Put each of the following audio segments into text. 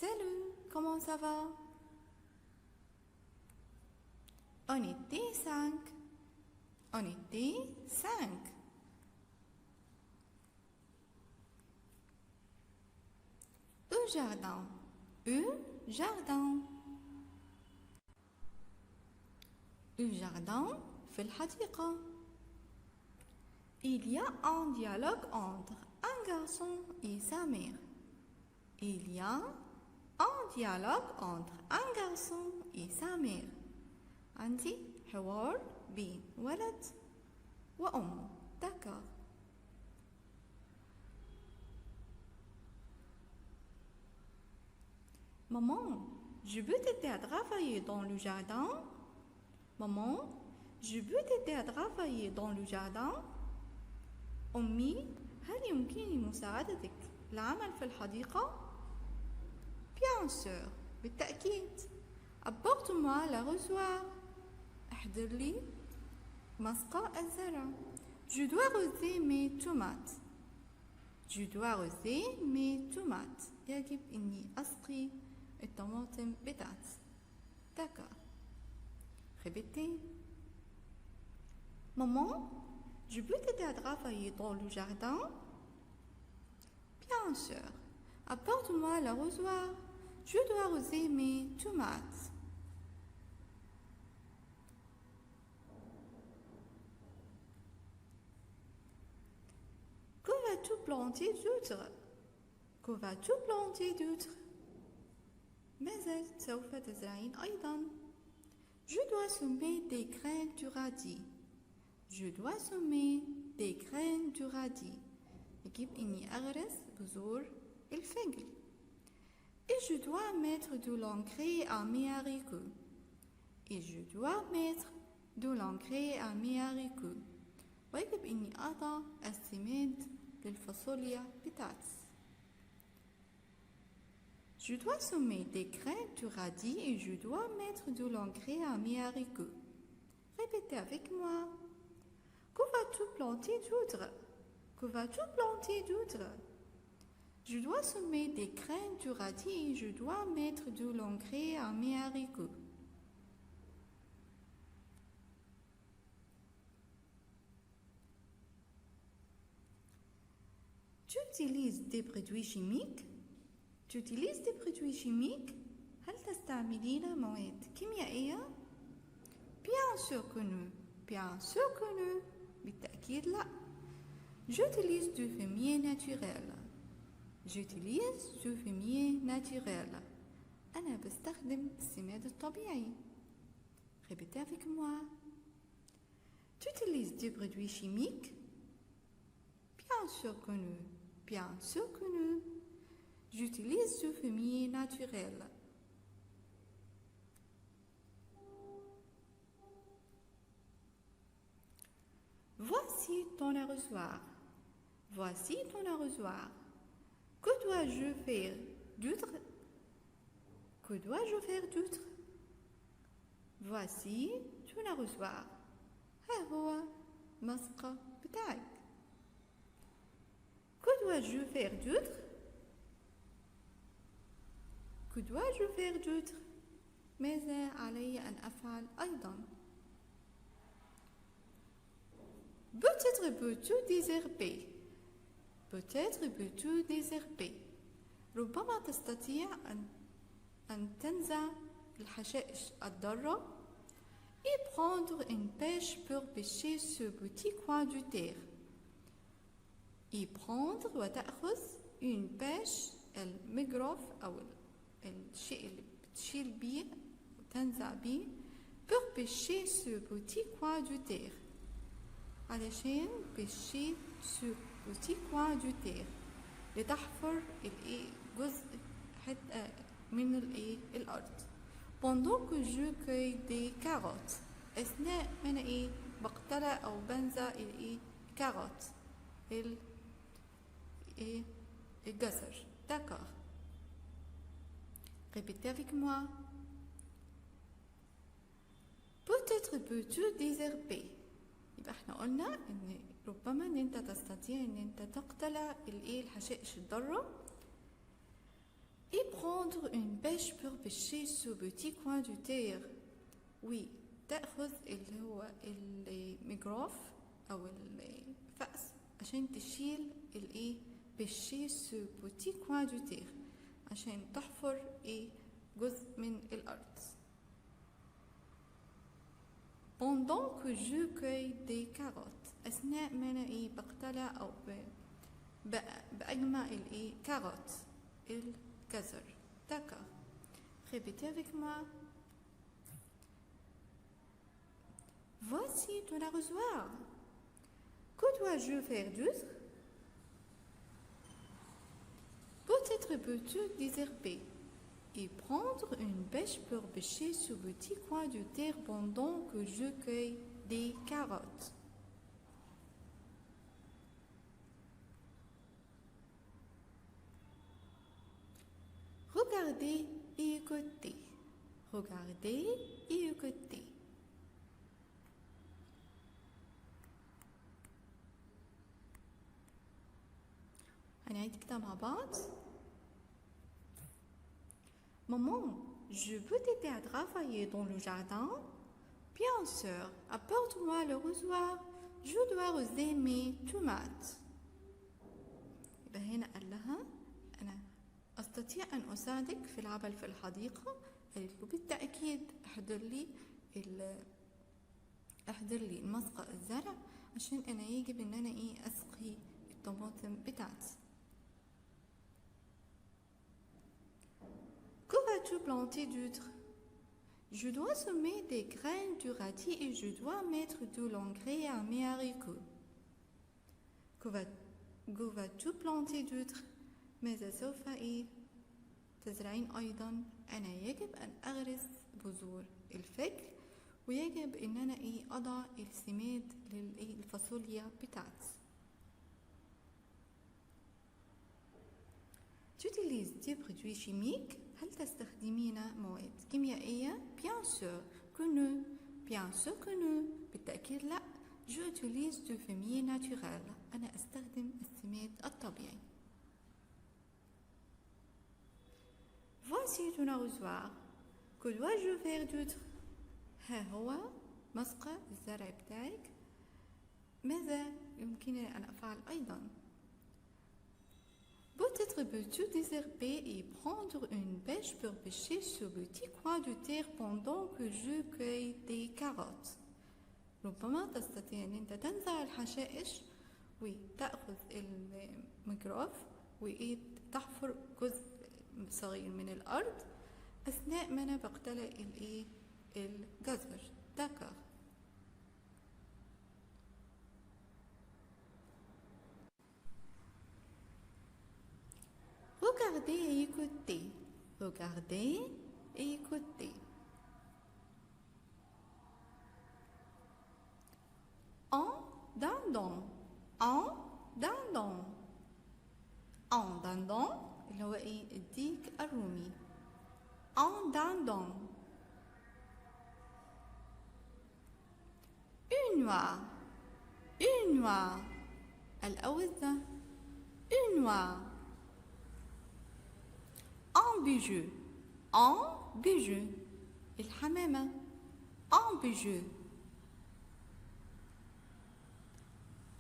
Salut, comment ça va? On était 5. On était 5. Au jardin. Au jardin. Au jardin, في الحديقة. Il y a un dialogue entre un garçon et sa mère. Il y a un dialogue entre un garçon et sa mère. عندي حوار بين ولد وأمه. D'accord. Maman, je peux t'aider à travailler dans le jardin? Maman, je peux t'aider à travailler dans le jardin؟ أمي، هل يمكنني مساعدتك العمل في الحديقة؟ Bien sûr, بالتأكيد. Apporte-moi l'arrosoir. احضر لي مسقى الزرع. Je dois arroser mes tomates. Je dois arroser mes tomates. يجب إني أسقي الطماطم بتاعتي. D'accord. Répétez. Maman, je peux t'aider à travailler dans le jardin? Bien sûr. Apporte-moi l'arrosoir. Je dois arroser mes tomates. Que vas-tu planter d'autre? Que vas-tu planter d'autre? ماذا سوف تزرعين أيضا؟ Je dois semer des graines du radis. Je dois semer des graines du radis. يجب إني أغرس بذور الفجل. Et je dois mettre de l'engrais à mes haricots. Et je dois mettre de l'engrais à mes haricots. ويجب إني أضع السماد للفاصوليا بتاعتي. Je dois semer des graines de radis et je dois mettre de l'engrais à mes haricots. Répétez avec moi. Que vas-tu planter d'autre? Que vas-tu planter d'autre? Je dois semer des graines de radis et je dois mettre de l'engrais à mes haricots. Tu utilises des produits chimiques? Tu utilises des produits chimiques? هل تستعملين مواد كيميائية؟ Bien sûr que non. Bien sûr que non. بالتأكيد لا. J'utilise du fumier naturel. J'utilise du fumier naturel. أنا بستخدم السماد الطبيعي. Répétez avec moi. Tu utilises des produits chimiques? Bien sûr que non. Bien sûr que non. J'utilise du fumier naturel. Voici ton arrosoir. Voici ton arrosoir. Que dois-je faire d'autre? Que dois-je faire d'autre? Voici ton arrosoir. ها هو مسقى بتاعك. Que dois-je faire d'autre? Que dois-je faire d'autre? ماذا علي أن أفعل أيضا؟ Peut-être peux-tu désherber. Peut-être peux-tu désherber. ربما تستطيع أن تنزع الحشائش الضارة et prendre une pêche pour pêcher ce petit coin de terre. Et prendre وتأخذ une pêche المجرف أو الشيء اللي بتشيل بيه وتنزع بيه pour pêcher ce petit coin de terre. علشان pêcher ce petit coin de terre. لتحفر جزء حتى من الأرض. Pendant que je cueille des carottes. أثناء أنا بقتلع أو بنزع الكاروت الجزر. D'accord. Répétez avec moi. Peut-être peux-tu désherber. يبقى احنا قلنا ان ربما ان انت تستطيع ان انت تقتلع الحشائش الضارة et prendre une bêche pour pêcher ce petit coin du terre. Oui تأخذ اللي هو الميكروف أو الفأس عشان تشيل الايه pêcher ce petit coin du terre عشان تحفر جزء من الأرض. Pendant que je cueille des carottes أثناء ما أنا بقتلع أو بأجمع carottes الجزر. D'accord. Répétez avec moi. Voici ton arrosoir. Que dois-je faire d'autre? Peut-être peux-tu désherber et prendre une bêche pour bêcher ce petit coin de terre pendant que je cueille des carottes. Regardez et écoutez. Regardez et écoutez. هنعيد كده مع بعض. Maman, je peux t'aider à travailler dans le jardin? Bien sûr, apporte-moi le rasoir. Je dois arroser mes tomates. يبقى هنا قال لها أنا أستطيع أن أساعدك في العمل في الحديقة. قالت له بالتأكيد احضر لي مسقى الزرع عشان أنا يجب إن أنا أسقي الطماطم بتاعتي. Que vas-tu planter d'autre? Je dois semer des graines de radis et je dois mettre de l'engrais à mes haricots. Que vas-tu planter d'autre? ماذا سوف تزرعين أيضا؟ أنا يجب أن أغرس بذور الفجل ويجب أن أنا أضع السماد للفاصوليا بتاعتي. Tu utilises des produits chimiques؟ هل تستخدمين مواد كيميائية؟ Bien sûr que non. Bien sûr que non. بالتأكيد لا. Je utilise du fumier naturel. أنا أستخدم السماد الطبيعي. Voici ton arrosoir. Que dois-je faire d'autre? ها هو مسقى الزرع بتاعك. ماذا يمكنني أن أفعل أيضا؟ Peut-être peux-tu désherber et prendre une bêche pour pêcher ce petit coin de terre pendant que je cueille des carottes. ربما تستطيع أن أنت تنزع الحشائش وتأخذ الميكروف وتحفر جزء صغير من الأرض أثناء ما أنا بقتلع الجزر. D'accord. Regardez et écoutez. Regardez et écoutez. En dindon. En dindon. En dindon اللي هو الديك الرومي. En dindon. Une noix. Une noix. الأوزة. Une noix. En bijou. En bijou. الحمامة. En bijou.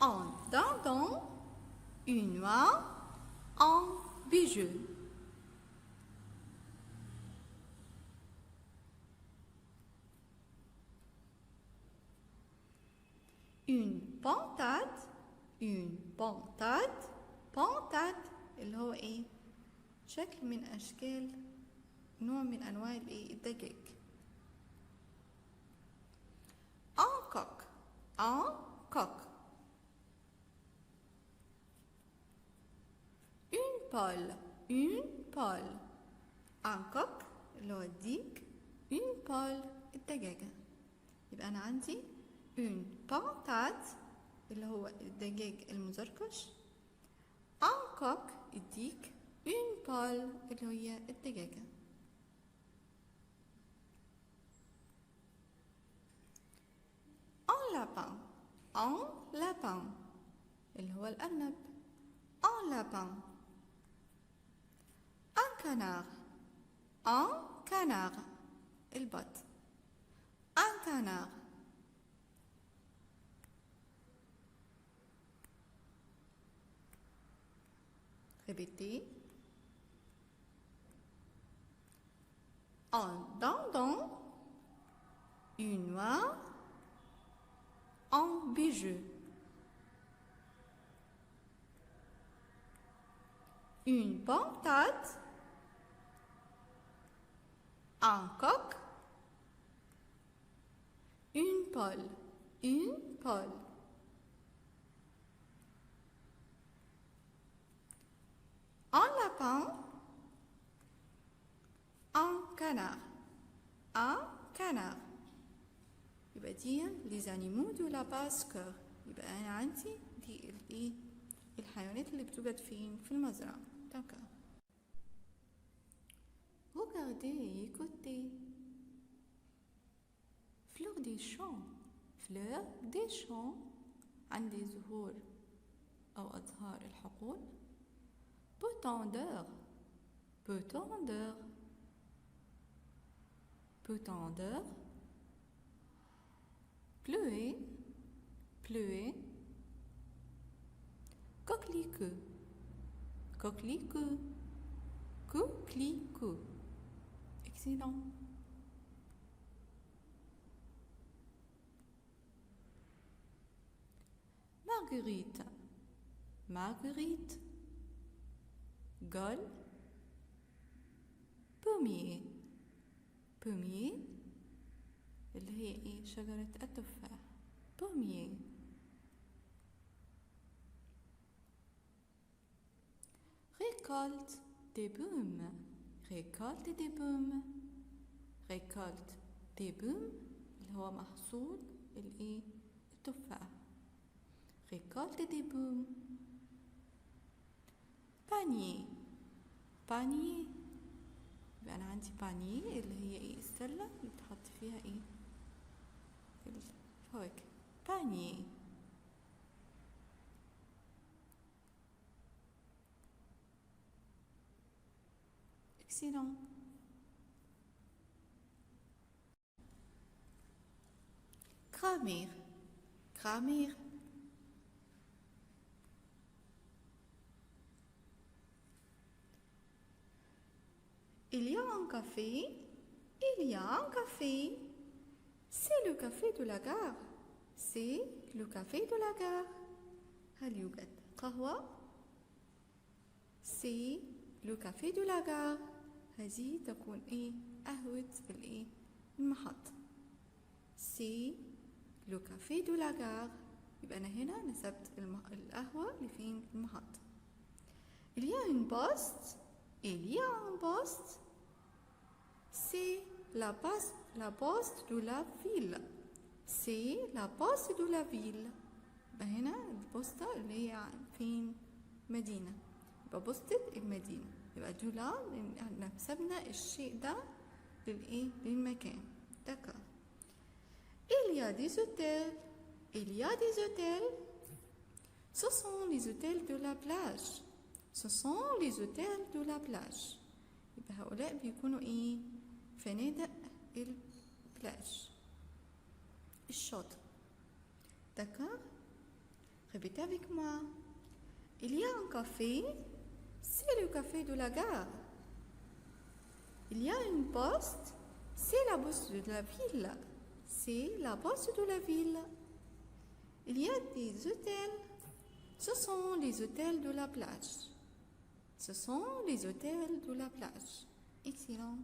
En dindon. Une noix. En bijou. Une pintade. Une pintade. Pintade اللي هو شكل من أشكال نوع من أنواع الدجاج. Un coq. Un coq. Une poule. Une poule. Un coq اللي هو الديك. Une poule الدجاجة. يبقى أنا عندي une pintade اللي هو الدجاج المزركش. Un coq الديك. Une poule اللي هي الدجاجة. Un lapin. Un lapin اللي هو الأرنب. Un lapin. Un canard. un canard البط un canard répétez un dindon une noix un bijou une patate un coq une poule un lapin un canard يبقى دي les animaux de la basse-cour. يبقى أنا عندي دي الحيوانات اللي بتوجد فين في المزرعة. d'accord. regardez et écoutez. fleurs des champs عندي زهور أو أزهار الحقول. peut-tendeur pluie coquelicot excellent. marguerite gueule pommier اللي هي ايه شجرة التفاح pommier. récolte des pommes اللي هو محصول الايه التفاح récolte des pommes. panier يبقى انا عندي بانيه اللي هي ايه السله اللي بتحط فيها ايه الفواكه panier. excellent. grammaire il y a un café c'est le café de la gare هل يوجد قهوة c'est le café de la gare هذه تكون ايه قهوة الايه المحطة c'est le café de la gare. يبقى أنا هنا نسبت القهوة لفين المحطة. il y a un poste c'est la poste de la ville يبقى هنا البوسطة اللي هي فين مدينة يبقى بوسطة المدينة يبقى دولا نسبنا الشيء ده للإيه للمكان. d'accord. il y a des hôtels ce sont les hôtels de la plage يبقى هؤلاء بيكونوا ايه فنادق البلاج الشاطئ. d'accord. répétez avec moi. il y a un café c'est le café de la gare. il y a une poste c'est la poste de la ville il y a des hôtels ce sont les hôtels de la plage excellent.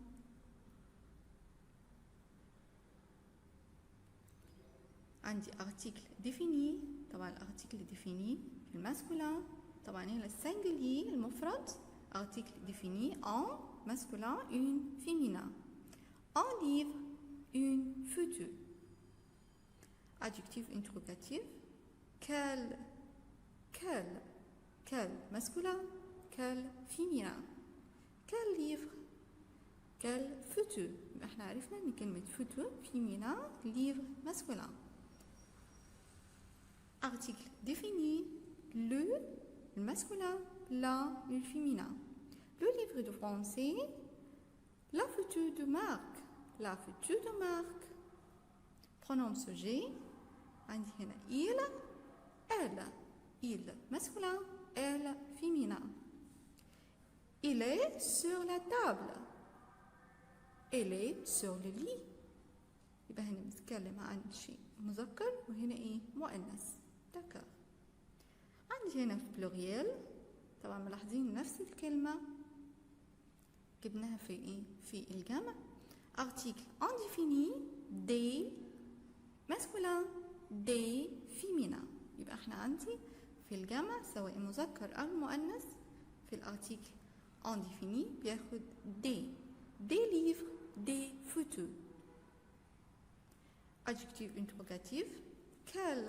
عندي article défini. طبعا الارتيكل défini في الماسكولين طبعا هنا السنجلي المفرد article défini en masculin une féminin un livre une photo. adjectif interrogatif quel masculin quel féminin quel livre quelle photo. احنا عرفنا ان كلمة photo féminin livre masculin. article défini le masculin la le féminin. le livre de français La future de Marc. La future de Marc. Pronom sujet. عندي هنا il, elle. Il masculin, elle féminin. Il est sur la table. Elle est sur le lit. يبقى هنا بنتكلم عن شيء مذكر وهنا ايه مؤنث. دكار. عندي هنا في بلوريال. طبعا ملاحظين نفس الكلمة جبناها في ايه في الجمع. article indéfini des masculin des féminin. يبقى احنا عندي في الجمع سواء مذكر او مؤنث في الارتيكل indéfini بياخد des livres des photos. adjectif interrogatif quel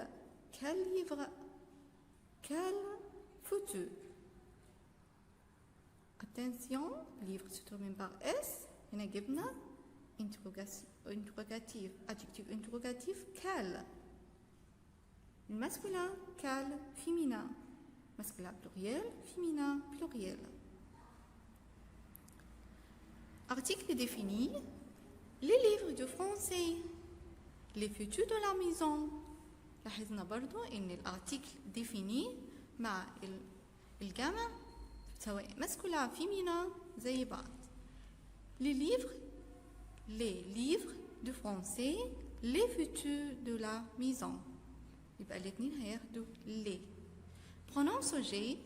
livre quel photo. attention livre se termine par s. هنا جبنا interrogatif adjectif interrogatif quel. masculin quel féminin masculin pluriel féminin pluriel. article défini les livres de français les photos de la maison. لاحظنا برضو ان الارتيكل défini مع الجمع سواء masculin féminin زي بعض. les livres de français les photos de la maison. يبقى الاثنين هياخدوا les. pronom sujet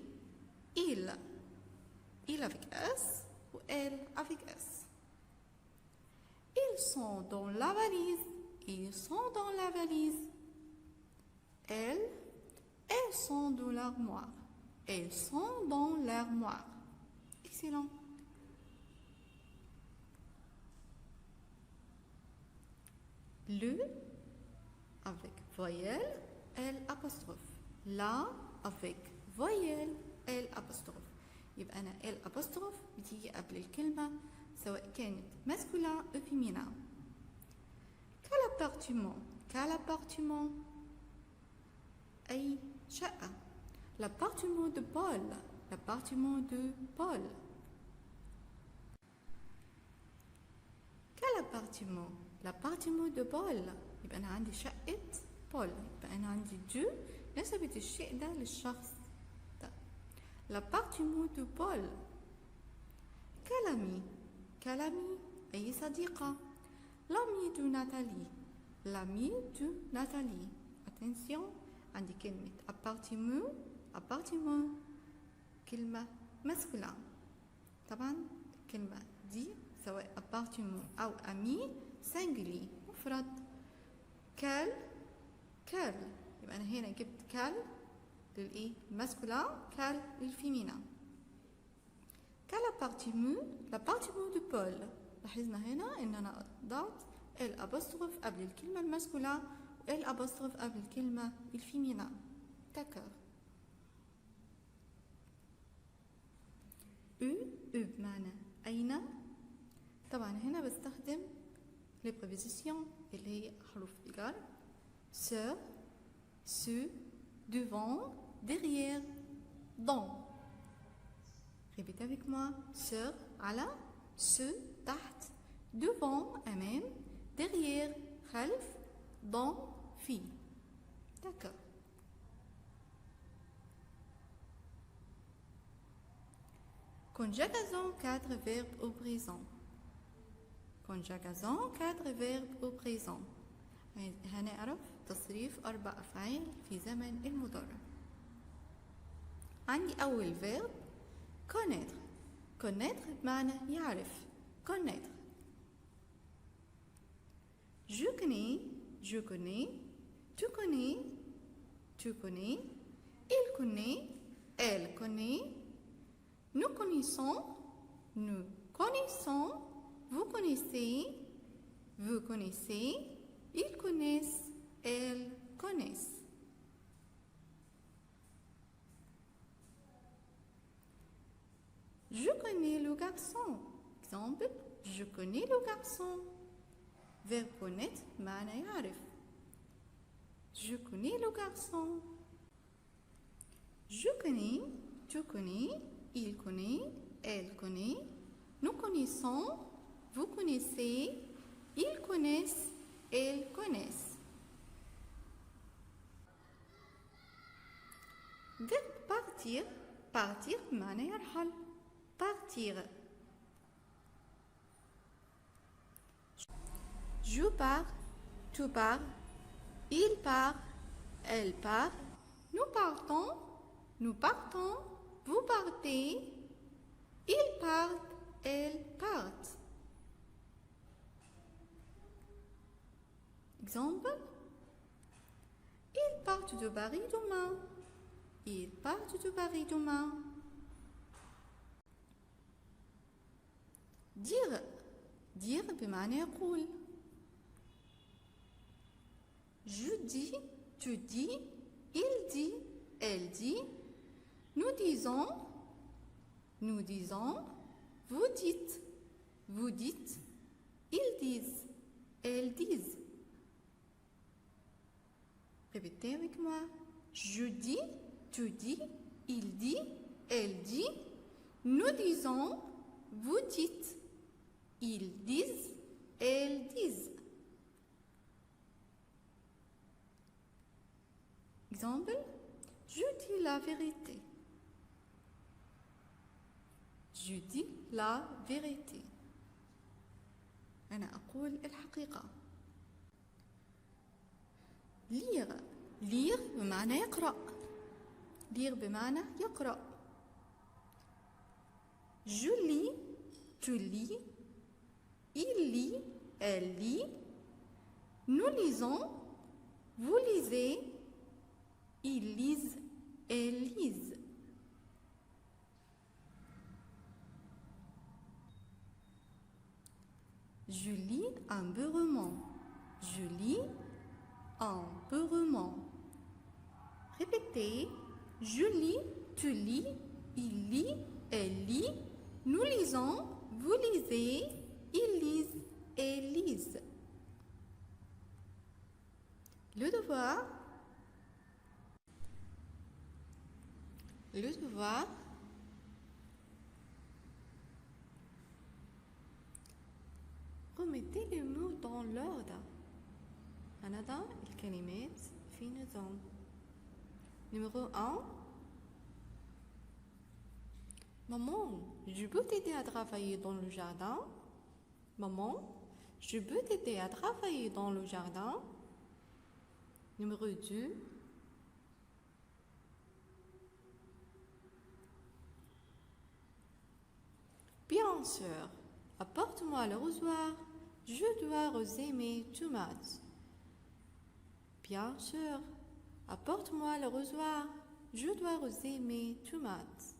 il avec s ou elle avec s. ils sont dans la valise. ils sont dans la valise. elles sont dans l'armoire. elles sont dans l'armoire. excellent. le avec voyelle L apostrophe. la avec voyelle L apostrophe. يبقى أنا L apostrophe بتيجي قبل الكلمة سواء كانت masculin أو féminin. quel appartement أي شقة. l'appartement de Paul. quel l'appartement de Paul. يبقى أنا عندي شقة بول. يبقى أنا عندي دو نسبت الشيء ده للشخص ده. l'appartement de Paul. quel ami أي صديقة. l'ami de Nathalie. attention عندي كلمة appartement كلمة masculin. طبعا الكلمة دي سواء appartement أو ami singulier مفرد. quel يبقى أنا هنا جبت quel للإيه الماسكولين quel للفيمينا. quel l'appartement de Paul. لاحظنا هنا إن أنا ضعت الأبوستروف قبل الكلمة الماسكولين والأبوستروف قبل الكلمة الفيمينا. d'accord. بمعنى أين. طبعا هنا بستخدم les prépositions اللي هي حروف الجر sur sur devant derrière dans. répétez avec moi. sur على sur تحت devant أمام derrière خلف dans في. d'accord. conjugaison 4 verbes au présent. conjugaison 4 verbes au présent. هنعرف تصريف 4 أفعال في زمن المضارع. عندي أول verb connaître. connaître بمعنى يعرف. connaître. je connais tu connais il connaît elle connaît nous connaissons vous connaissez ils connaissent elles connaissent. je connais le garçon. exemple je connais le garçon. verbe connaître معنى يعرف. je connais le garçon. je connais tu connais il connaît elle connaît nous connaissons vous connaissez, ils connaissent, elles connaissent. Verbe partir. partir بمعنى يرحل. partir. Je pars, tu pars, il part, elle part, nous partons, nous partons, vous partez, ils partent, elles partent. Exemple, ils partent de Paris demain. Ils partent de Paris demain. Dire. dire بمعنى يقول. Je dis, tu dis, il dit, elle dit, nous disons, vous dites, ils disent, elles disent. Répétez avec moi. Je dis, tu dis, il dit, elle dit, nous disons, vous dites, ils disent, elles disent. Exemple, je dis la vérité. Je dis la vérité. أنا أقول الحقيقة. lire. lire بمعنى يقرأ. lire بمعنى يقرأ. Je lis, tu lis, il lit, elle lit, nous lisons, vous lisez, ils lisent, elles lisent. Je lis un beau roman. Je lis un beau roman. Répétez. Je lis, tu lis, il lit, elle lit, nous lisons, vous lisez, ils lisent, elles lisent. Le devoir. Le devoir. Remettez les mots dans l'ordre. هنضع الكلمات في نظام. Numéro 1. Maman, je peux t'aider à travailler dans le jardin? Maman, je peux t'aider à travailler dans le jardin? Numéro 2. Bien sûr, apporte-moi le rasoir. Je dois arroser mes tomates. Bien sûr, apporte-moi le rasoir. Je dois arroser mes tomates.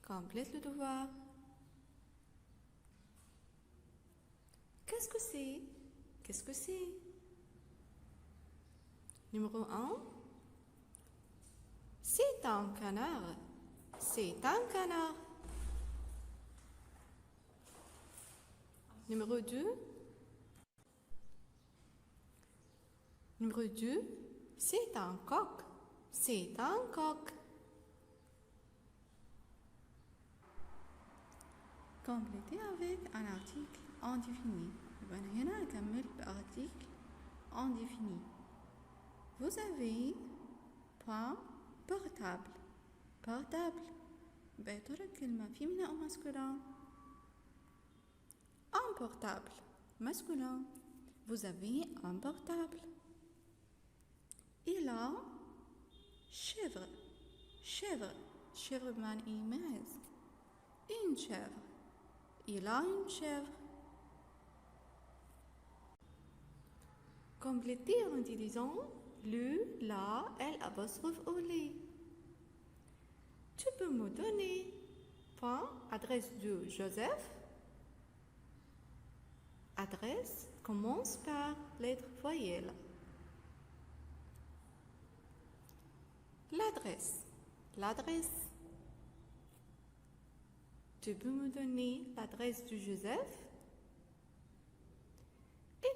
Complète le devoir. Qu'est-ce que c'est? Qu'est-ce que c'est? Numéro 1. C'est un canard. C'est un canard. Numéro 2. Numéro 2. C'est un coq. C'est un coq. Complétez avec un article indéfini. يبقى هنا أكمل بارتيكل indéfini. Vous avez point portable. portable. يبقى يا ترى الكلمة féminin أو masculin؟ Un portable. masculin. Vous avez un portable. Il a chèvre. chèvre. chèvre بمعنى معز. Une chèvre. Il a une chèvre. Complétez en utilisant le, la, l'apostrophe au les. Tu peux me donner point, adresse de Joseph. Adresse commence par lettre voyelle. L'adresse. L'adresse. Tu peux me donner l'adresse de Joseph?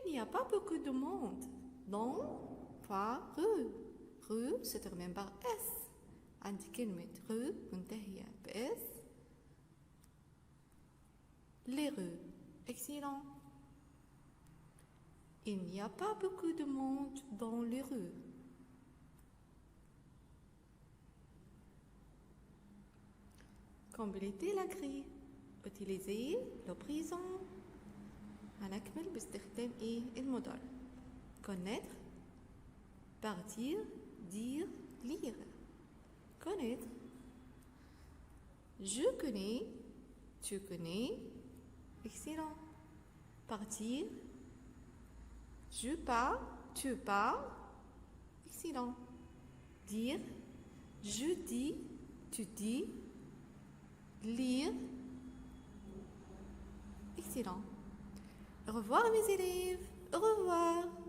Il n'y a pas beaucoup de monde dans trois rues. Rue se termine par S. عندي كلمة rue منتهية ب S. Les rues. Excellent. Il n'y a pas beaucoup de monde dans les rues. Complétez la grille. Utilisez le présent. هنكمل باستخدام المضارع. Connaître, partir, dire, lire. Connaître. Je connais, tu connais. Excellent. Partir. Je pars, tu pars. Excellent. Dire. Je dis, tu dis. Lire. Excellent. Au revoir mes élèves. Au revoir.